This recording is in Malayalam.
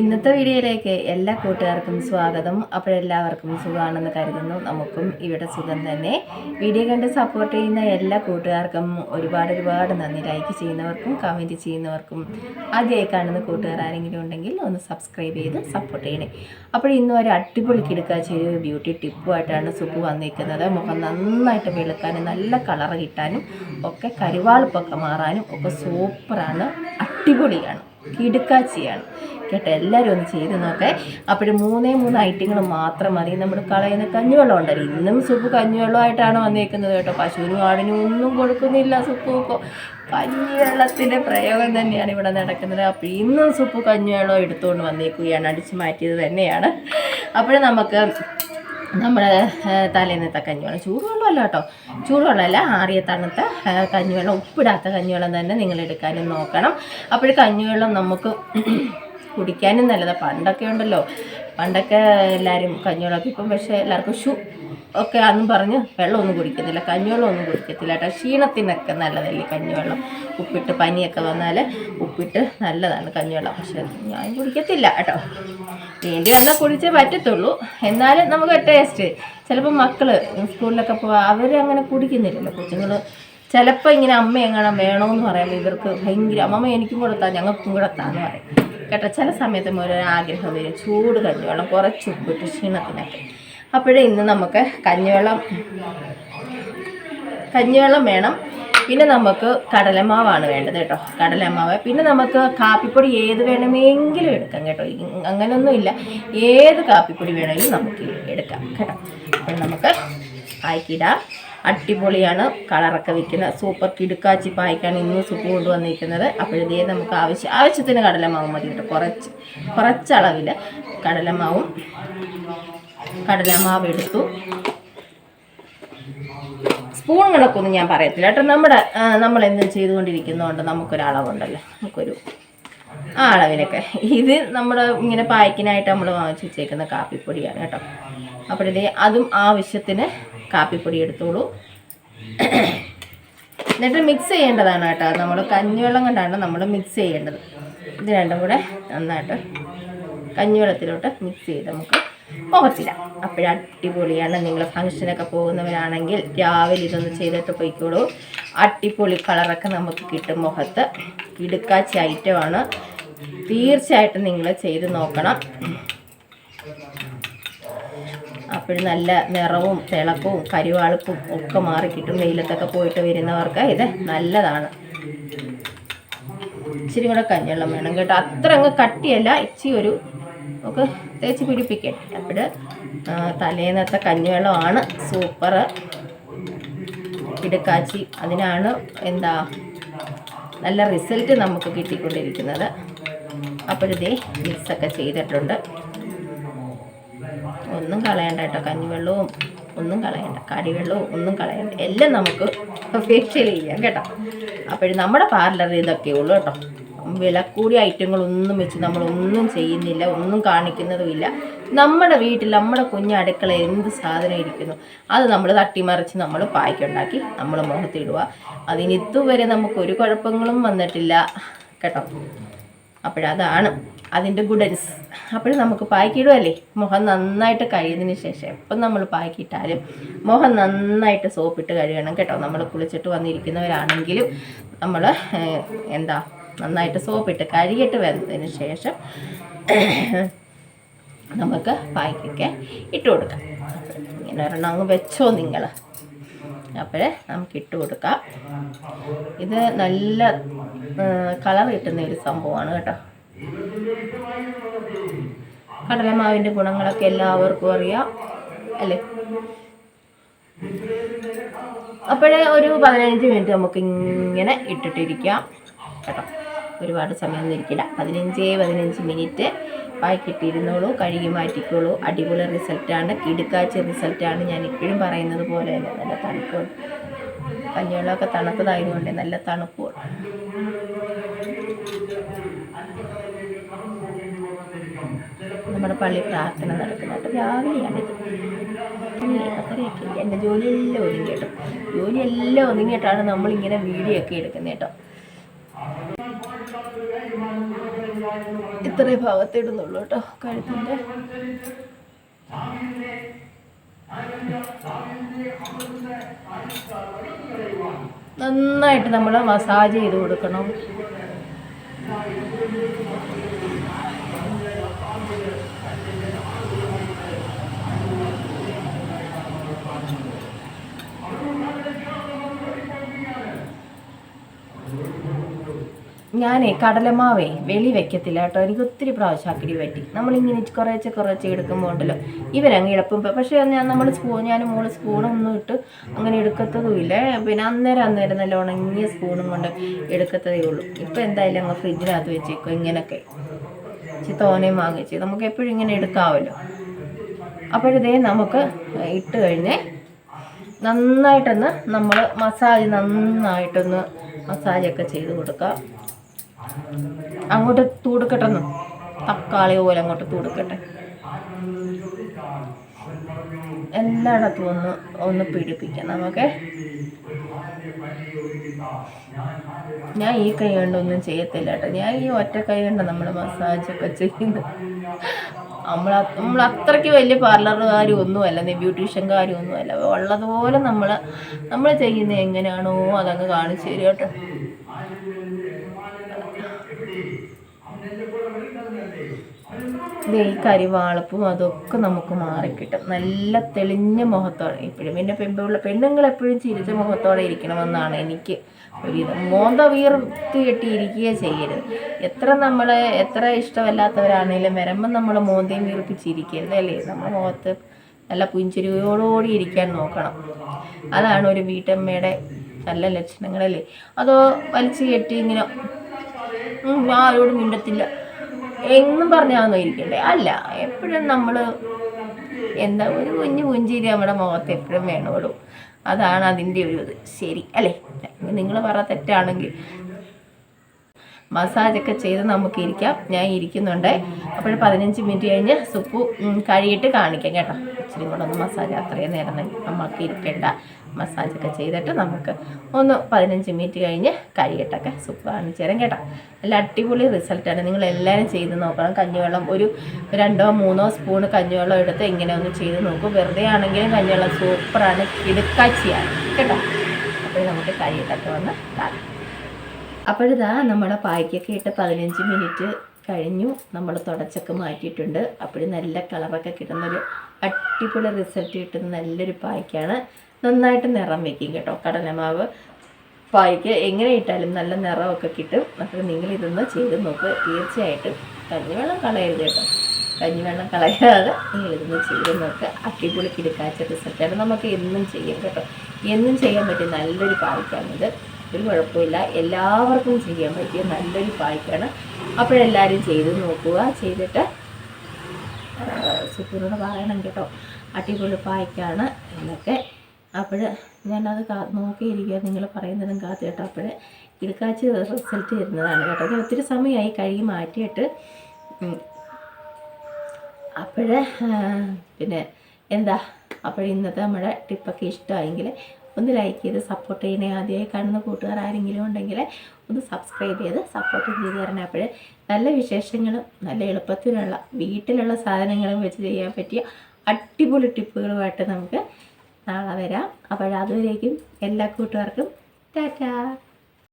ഇന്നത്തെ വീഡിയോയിലേക്ക് എല്ലാ കൂട്ടുകാർക്കും സ്വാഗതം. അപ്പോഴെല്ലാവർക്കും സുഖമാണെന്ന് കരുതുന്നു. നമുക്കും ഇവിടെ സുഖം തന്നെ. വീഡിയോ കണ്ട് സപ്പോർട്ട് ചെയ്യുന്ന എല്ലാ കൂട്ടുകാർക്കും ഒരുപാട് നന്ദി. ലൈക്ക് ചെയ്യുന്നവർക്കും കമൻറ്റ് ചെയ്യുന്നവർക്കും ആദ്യമായി കാണുന്ന കൂട്ടുകാർ ആരെങ്കിലും ഉണ്ടെങ്കിൽ ഒന്ന് സബ്സ്ക്രൈബ് ചെയ്ത് സപ്പോർട്ട് ചെയ്യണേ. അപ്പോൾ ഇന്നും ഒരു അടിപൊളി കിടക്കാച്ചൊരു ബ്യൂട്ടി ടിപ്പുമായിട്ടാണ് സുപ്പ് വന്നിരിക്കുന്നത്. മുഖം നന്നായിട്ട് വെളുക്കാനും നല്ല കളർ കിട്ടാനും ഒക്കെ കരുവാളിപ്പൊക്കെ മാറാനും ഒക്കെ സൂപ്പറാണ്, അടിപൊളിയാണ്, കിടുക്കാച്ചിയാണ് കേട്ടോ. എല്ലാവരും ഒന്ന് ചെയ്ത് നോക്കേ. അപ്പോൾ 3 ഐറ്റങ്ങൾ മാത്രം മതി. നമ്മൾ കളയുന്ന കഞ്ഞിവെള്ളം ഉണ്ടല്ലോ, ഇന്നും സുപ്പ് കഞ്ഞിവെള്ളമായിട്ടാണ് വന്നേക്കുന്നത് കേട്ടോ. പശുവിനും ആടിനും ഒന്നും കൊടുക്കുന്നില്ല സുപ്പ്. ഇപ്പോൾ കഞ്ഞിവെള്ളത്തിൻ്റെ പ്രയോഗം തന്നെയാണ് ഇവിടെ നടക്കുന്നത്. അപ്പോൾ ഇന്നും സുപ്പ് കഞ്ഞിവെള്ളം എടുത്തുകൊണ്ട് വന്നേക്കുകയാണ്, അടിച്ചു മാറ്റിയത് തന്നെയാണ്. അപ്പോൾ നമുക്ക് നമ്മുടെ തലേന്നത്തെ കഞ്ഞിവെള്ളം, ചൂടുവെള്ളമല്ല കേട്ടോ, ചൂടുവെള്ളമല്ല, ആറിയ തണുത്ത കഞ്ഞിവെള്ളം, ഉപ്പിടാത്ത കഞ്ഞിവെള്ളം തന്നെ നിങ്ങൾ എടുക്കാനും നോക്കണം. അപ്പോൾ കഞ്ഞിവെള്ളം നമുക്ക് കുടിക്കാനും നല്ലതാണ്. പണ്ടൊക്കെ ഉണ്ടല്ലോ, പണ്ടൊക്കെ എല്ലാവരും കഞ്ഞിവെള്ളമൊക്കെ, ഇപ്പം പക്ഷേ എല്ലാവർക്കും ഒക്കെ അന്നും പറഞ്ഞ് വെള്ളമൊന്നും കുടിക്കുന്നില്ല, കഞ്ഞിവെള്ളമൊന്നും കുടിക്കത്തില്ല കേട്ടോ. ക്ഷീണത്തിനൊക്കെ നല്ലതല്ലേ കഞ്ഞിവെള്ളം. ഉപ്പിട്ട് പനിയൊക്കെ വന്നാൽ ഉപ്പിട്ട് നല്ലതാണ് കഞ്ഞിവെള്ളം. പക്ഷെ ഞാൻ കുടിക്കത്തില്ല കേട്ടോ. വേണ്ടി വന്നാൽ കുടിച്ചേ പറ്റത്തുള്ളൂ. എന്നാലും നമുക്ക് ടേസ്റ്റ്. ചിലപ്പോൾ മക്കൾ സ്കൂളിലൊക്കെ പോവാ, അവരങ്ങനെ കുടിക്കുന്നില്ലല്ലോ കൊച്ചുങ്ങൾ. ചിലപ്പോൾ ഇങ്ങനെ അമ്മ എങ്ങനെ വേണമെന്ന് പറയുമ്പോൾ ഇവർക്ക് ഭയങ്കര, അമ്മമ്മ എനിക്കും കൊടുത്താൽ ഞങ്ങൾക്കും കൊടുത്താന്ന് പറയും കേട്ടോ. ചില സമയത്ത് ഒരു ആഗ്രഹം വരും, ചൂട് കഞ്ഞിവെള്ളം കുറച്ച് ഉപ്പിട്ട് ക്ഷീണത്തിനൊക്കെ. അപ്പോഴേ ഇന്ന് നമുക്ക് കഞ്ഞിവെള്ളം വേണം. പിന്നെ നമുക്ക് കടലമാവാണ് വേണ്ടത് കേട്ടോ, കടലമാവ്. പിന്നെ നമുക്ക് കാപ്പിപ്പൊടി ഏത് വേണമെങ്കിലും എടുക്കാം കേട്ടോ, അങ്ങനെയൊന്നുമില്ല, ഏത് കാപ്പിപ്പൊടി വേണമെങ്കിലും നമുക്ക് എടുക്കാം കേട്ടോ. അപ്പോൾ നമുക്ക് പായ്ക്കിടാം. അടിപൊളിയാണ്, കളറൊക്കെ വയ്ക്കുന്ന സൂപ്പർ കിടുക്കാച്ചി പായ്ക്കാണ് ഇന്ന് സുപ്പ് കൊണ്ടുവന്നിരിക്കുന്നത്. അപ്പോഴത്തേ നമുക്ക് ആവശ്യത്തിന് കടലമാവ് മതി കേട്ടോ. കുറച്ചളവിൽ കടലമാവ് എടുത്തു. സ്പൂൺ കണക്കൊന്നും ഞാൻ പറയത്തില്ല കേട്ടോ. നമ്മളെന്തും ചെയ്തുകൊണ്ടിരിക്കുന്നതുകൊണ്ട് നമുക്കൊരളവുണ്ടല്ലോ, നമുക്കൊരു ആ അളവിനൊക്കെ. ഇത് നമ്മുടെ ഇങ്ങനെ പായ്ക്കിനായിട്ട് നമ്മൾ വാങ്ങിച്ച് വെച്ചേക്കുന്ന കാപ്പിപ്പൊടിയാണ് കേട്ടോ. അപ്പോഴത്തേ അതും ആവശ്യത്തിന് കാപ്പിപ്പൊടി എടുത്തോളൂ. എന്നിട്ട് മിക്സ് ചെയ്യേണ്ടതാണ് കേട്ടോ. നമ്മൾ കഞ്ഞിവെള്ളം കൊണ്ടാണ് നമ്മൾ മിക്സ് ചെയ്യേണ്ടത്. ഇത് രണ്ടും കൂടെ നന്നായിട്ട് കഞ്ഞിവെള്ളത്തിലോട്ട് മിക്സ് ചെയ്ത് നമുക്ക് മുഖത്തിടാം. അപ്പോഴടിപൊളിയാണ്. നിങ്ങൾ ഫംഗ്ഷനൊക്കെ പോകുന്നവരാണെങ്കിൽ രാവിലെ ഇതൊന്ന് ചെയ്തിട്ട് പോയിക്കോളൂ. അടിപൊളി കളറൊക്കെ നമുക്ക് കിട്ടും മുഖത്ത്. കിടുക്കാച്ചി ഐറ്റമാണ്, തീർച്ചയായിട്ടും നിങ്ങൾ ചെയ്ത് നോക്കണം. അപ്പോൾ നല്ല നിറവും തിളക്കവും കരുവാളിപ്പും ഒക്കെ മാറിക്കിട്ടും. വെയിലത്തൊക്കെ പോയിട്ട് വരുന്നവർക്ക് ഇത് നല്ലതാണ്. ഇച്ചിരി കൂടെ കഞ്ഞിവെള്ളം വേണം കേട്ടോ. അത്ര അങ്ങ് കട്ടിയല്ല, ഇച്ചിരി ഒരു ഒക്കെ തേച്ച് പിടിപ്പിക്കട്ടെ. അപ്പോൾ തലേന്നത്തെ കഞ്ഞിവെള്ളമാണ് സൂപ്പർ കിടുക്കാച്ചി. അതിനാണ് നല്ല റിസൾട്ട് നമുക്ക് കിട്ടിക്കൊണ്ടിരിക്കുന്നത്. അപ്പോഴത്തേ മിക്സൊക്കെ ചെയ്തിട്ടുണ്ട്. ഒന്നും കളയണ്ട കേട്ടോ, കഞ്ഞിവെള്ളവും ഒന്നും കളയണ്ട, കടിവെള്ളവും ഒന്നും കളയണ്ട, എല്ലാം നമുക്ക് ഫേഷ്യൽ ചെയ്യാം കേട്ടോ. അപ്പോഴും നമ്മുടെ പാർലറിൽ ഇതൊക്കെ ഉള്ളൂ കേട്ടോ. വില കൂടിയ ഐറ്റങ്ങളൊന്നും വെച്ച് നമ്മളൊന്നും ചെയ്യുന്നില്ല, ഒന്നും കാണിക്കുന്നതുമില്ല. നമ്മുടെ വീട്ടിൽ നമ്മുടെ കുഞ്ഞടുക്കളയിൽ എന്ത് സാധനം ഇരിക്കുന്നു അത് നമ്മൾ തട്ടിമറിച്ച് നമ്മൾ പായ്ക്കുണ്ടാക്കി നമ്മൾ മുഖത്തിടുക. അതിനിതുവരെ നമുക്കൊരു കുഴപ്പങ്ങളും വന്നിട്ടില്ല കേട്ടോ. അപ്പോഴതാണ് അതിൻ്റെ ഗുഡൻസ്. അപ്പോഴും നമുക്ക് പായ്ക്കിടുമല്ലേ, മുഖം നന്നായിട്ട് കഴുകിയതിന് ശേഷം എപ്പം നമ്മൾ പായ്ക്കിട്ടാലും മുഖം നന്നായിട്ട് സോപ്പിട്ട് കഴുകണം കേട്ടോ. നമ്മൾ കുളിച്ചിട്ട് വന്നിരിക്കുന്നവരാണെങ്കിലും നമ്മൾ നന്നായിട്ട് സോപ്പിട്ട് കഴുകിയിട്ട് വരുന്നതിന് ശേഷം നമുക്ക് പായ്ക്കൊക്കെ ഇട്ട് കൊടുക്കാം. ഇങ്ങനെ ഒരെണ്ണം അങ്ങ് വെച്ചോ നിങ്ങൾ. അപ്പോഴേ നമുക്ക് ഇട്ട് കൊടുക്കാം. ഇത് നല്ല കളർ കിട്ടുന്ന ഒരു സംഭവമാണ് കേട്ടോ. കടലമാവിൻ്റെ ഗുണങ്ങളൊക്കെ എല്ലാവർക്കും അറിയാം അല്ലേ. അപ്പോഴേ ഒരു 15 മിനിറ്റ് നമുക്ക് ഇങ്ങനെ ഇട്ടിട്ടിരിക്കാം കേട്ടോ. ഒരുപാട് സമയമൊന്നും ഇരിക്കില്ല, 15 മിനിറ്റ് പായ്ക്കിട്ടിരുന്നോളൂ, കഴുകി മാറ്റിക്കോളൂ. അടിപൊളി റിസൾട്ടാണ്, കിടുക്കാച്ച റിസൾട്ടാണ്. ഞാൻ ഇപ്പോഴും പറയുന്നത് പോലെ തന്നെ നല്ല തണുപ്പ്, കഞ്ഞിവെള്ളമൊക്കെ തണുത്തതായതുകൊണ്ട് നല്ല തണുപ്പും. നമ്മുടെ പള്ളി പ്രാർത്ഥന നടക്കുന്നത് രാവിലെയാണിത്. 10:30 എൻ്റെ ജോലിയെല്ലാം ഒതുങ്ങി കേട്ടോ. ജോലിയെല്ലാം ഒതുങ്ങിയിട്ടാണ് നമ്മളിങ്ങനെ വീഡിയോ ഒക്കെ എടുക്കുന്നത് കേട്ടോ. ഇത്രയും ഭാഗത്തിടുന്നുള്ളൂ കേട്ടോ കഴുത്തിൻ്റെ. നന്നായിട്ട് നമ്മൾ മസാജ് ചെയ്ത് കൊടുക്കണം. ഞാനേ കടലമാവേ വെളി വെക്കത്തില്ല കേട്ടോ. എനിക്ക് ഒത്തിരി പ്രാവശ്യം അക്കിടി പറ്റി. നമ്മളിങ്ങനെ കുറേശ്ശെ എടുക്കുമ്പോൾ ഉണ്ടല്ലോ ഇവരങ്ങ് ഇളപ്പം. പക്ഷേ നമ്മൾ ഞാൻ മോള് സ്പൂണൊന്നും ഇട്ട് അങ്ങനെ എടുക്കത്തതുമില്ല. പിന്നെ അന്നേരം നല്ല ഉണങ്ങിയ സ്പൂണും കൊണ്ട് എടുക്കത്തതേ ഉള്ളൂ. ഇപ്പം എന്തായാലും അങ്ങ് ഫ്രിഡ്ജിനകത്ത് വെച്ചേക്കും. ഇങ്ങനെയൊക്കെ തോനെയും വാങ്ങിച്ച് നമുക്ക് എപ്പോഴും ഇങ്ങനെ എടുക്കാമല്ലോ. അപ്പോഴിതേ നമുക്ക് ഇട്ട് കഴിഞ്ഞ് നന്നായിട്ടൊന്ന് നമ്മൾ നന്നായിട്ടൊന്ന് മസാജൊക്കെ ചെയ്ത് കൊടുക്കാം. അങ്ങോട്ട് തൂടുക്കട്ടെന്ന് തക്കാളി പോലെ അങ്ങോട്ട് തൂടുക്കട്ടെ. എല്ലായിടത്തും ഒന്ന് പിടിപ്പിക്കാം നമുക്ക്. ഞാൻ ഈ കൈ കൊണ്ടൊന്നും ചെയ്യത്തില്ല കേട്ടോ. ഞാൻ ഈ ഒറ്റ കൈ കൊണ്ട് നമ്മൾ മസാജൊക്കെ ചെയ്യുന്നത്. നമ്മൾ അത്രയ്ക്ക് വലിയ പാർലറുകാരും ഒന്നുമല്ല, ബ്യൂട്ടീഷ്യൻകാരും ഒന്നുമല്ല. ഉള്ളതുപോലെ നമ്മൾ ചെയ്യുന്നത് എങ്ങനെയാണോ അതങ്ങ് കാണിച്ചു തരും കേട്ടോ. ഈ കരിവാളപ്പും അതൊക്കെ നമുക്ക് മാറിക്കിട്ടും. നല്ല തെളിഞ്ഞ മുഖത്തോടെ ഇപ്പോഴും. പിന്നെ പെണ്ണുങ്ങൾ എപ്പോഴും ചിരിച്ച മുഖത്തോടെ ഇരിക്കണമെന്നാണ് എനിക്ക് ഒരിത്. മോന്ത വീർത്തി കെട്ടിയിരിക്കുകയോ ചെയ്യരുത്. എത്ര ഇഷ്ടമല്ലാത്തവരാണെങ്കിലും വരുമ്പം നമ്മൾ മോന്തയും വീർപ്പിച്ചിരിക്കരുത് അല്ലേ. നമ്മുടെ മുഖത്ത് നല്ല പുഞ്ചിരിയോടുകൂടി ഇരിക്കാൻ നോക്കണം. അതാണ് ഒരു വീട്ടമ്മയുടെ നല്ല ലക്ഷണങ്ങളല്ലേ. അതോ വലിച്ചു കെട്ടി ഇങ്ങനെ ഞാൻ ആരോടും മിണ്ടത്തില്ല എന്നും പറഞ്ഞാന്നോ ഇരിക്കണ്ടേ? അല്ല, എപ്പോഴും നമ്മൾ ഒരു പുഞ്ചിരി നമ്മുടെ മുഖത്ത് എപ്പോഴും വേണോളൂ. അതാണ് അതിൻ്റെ ഒരു ഇത്. ശരി അല്ലേ? നിങ്ങൾ പറ തെറ്റാണെങ്കിൽ. മസാജൊക്കെ ചെയ്ത് നമുക്ക് ഇരിക്കാം. ഞാൻ ഇരിക്കുന്നുണ്ട്. അപ്പോൾ 15 മിനിറ്റ് കഴിഞ്ഞ് സുപ്പു കഴിയിട്ട് കാണിക്കാം കേട്ടോ. ഇച്ചിരി കൂടെ ഒന്ന് മസാജ് അത്രയും നേരം നമുക്ക് ഇരിക്കേണ്ട. മസാജൊക്കെ ചെയ്തിട്ട് നമുക്ക് 15 മിനിറ്റ് കഴിഞ്ഞ് കഴിയിട്ടൊക്കെ സുപ്പ് കാണിച്ചു തരാം കേട്ടോ. നല്ല അടിപൊളി റിസൾട്ടാണ്. നിങ്ങളെല്ലാവരും ചെയ്ത് നോക്കണം. കഞ്ഞിവെള്ളം ഒരു 2-3 സ്പൂൺ കഞ്ഞിവെള്ളം എടുത്ത് ഇങ്ങനെ ഒന്ന് ചെയ്ത് നോക്കും. വെറുതെ ആണെങ്കിലും കഞ്ഞിവെള്ളം സൂപ്പറാണ്. കിടുക്കാച്ചിയാണ് കേട്ടോ. അപ്പോൾ നമുക്ക് കഴിയിട്ടൊക്കെ വന്ന് കാണാം. അപ്പോഴിതാ നമ്മുടെ പായ്ക്കൊക്കെ ഇട്ട് 15 മിനിറ്റ് കഴിഞ്ഞു. നമ്മൾ തുടച്ചൊക്കെ മാറ്റിയിട്ടുണ്ട്. അപ്പോഴും നല്ല കളറൊക്കെ കിട്ടുന്നൊരു അടിപൊളി റിസൾട്ട് കിട്ടുന്ന നല്ലൊരു പായ്ക്കാണ്. നന്നായിട്ട് നിറം വയ്ക്കും കേട്ടോ. കടലമാവ് പായ്ക്ക് എങ്ങനെ ഇട്ടാലും നല്ല നിറമൊക്കെ കിട്ടും. അപ്പോൾ നിങ്ങളിതൊന്ന് ചെയ്ത് നോക്കുക. തീർച്ചയായിട്ടും കഞ്ഞിവെള്ളം കളയരുത് കേട്ടോ. കഞ്ഞിവെള്ളം കളയാതെ നിങ്ങളിതൊന്ന് ചെയ്ത് നോക്കുക. അടിപൊളി കിടക്കാച്ച റിസൾട്ടാണ്. നമുക്ക് എന്നും ചെയ്യാം കേട്ടോ. എന്നും ചെയ്യാൻ പറ്റിയ നല്ലൊരു പായ്ക്കാണിത്. ഒരു കുഴപ്പമില്ല. എല്ലാവർക്കും ചെയ്യാൻ പറ്റിയ നല്ലൊരു പായ്ക്കാണ്. അപ്പോഴെല്ലാവരും ചെയ്ത് നോക്കുക. ചെയ്തിട്ട് സുപ്പൂനോട് പറയണം കേട്ടോ. അടിപൊളി പായ്ക്കാണ് എന്നൊക്കെ. അപ്പോൾ ഞാനത് നോക്കിയിരിക്കുക. നിങ്ങൾ പറയുന്നതും കാത്തു കേട്ടോ. അപ്പോൾ കിടക്കാച്ച് റിസൾട്ട് തരുന്നതാണ് കേട്ടോ. ഞാൻ ഒത്തിരി സമയമായി കഴുകി മാറ്റിയിട്ട്. അപ്പോൾ പിന്നെ എന്താ, അപ്പോൾ ഇന്നത്തെ നമ്മുടെ ടിപ്പൊക്കെ ഇഷ്ടമായെങ്കിൽ ഒന്ന് ലൈക്ക് ചെയ്ത് സപ്പോർട്ട് ചെയ്യണേ. ആദ്യമായി കാണുന്ന കൂട്ടുകാർ ആരെങ്കിലും ഉണ്ടെങ്കിൽ ഒന്ന് സബ്സ്ക്രൈബ് ചെയ്ത് സപ്പോർട്ട് ചെയ്ത് തരണം. അപ്പോൾ നല്ല വിശേഷങ്ങളും നല്ല എളുപ്പത്തിലുള്ള വീട്ടിലുള്ള സാധനങ്ങളും വെച്ച് ചെയ്യാൻ പറ്റിയ അടിപൊളി ടിപ്പുകളുമായിട്ട് നമുക്ക് നാളെ വരാം. അപ്പോൾ അതുവരേക്കും എല്ലാ കൂട്ടുകാർക്കും ടാറ്റാ.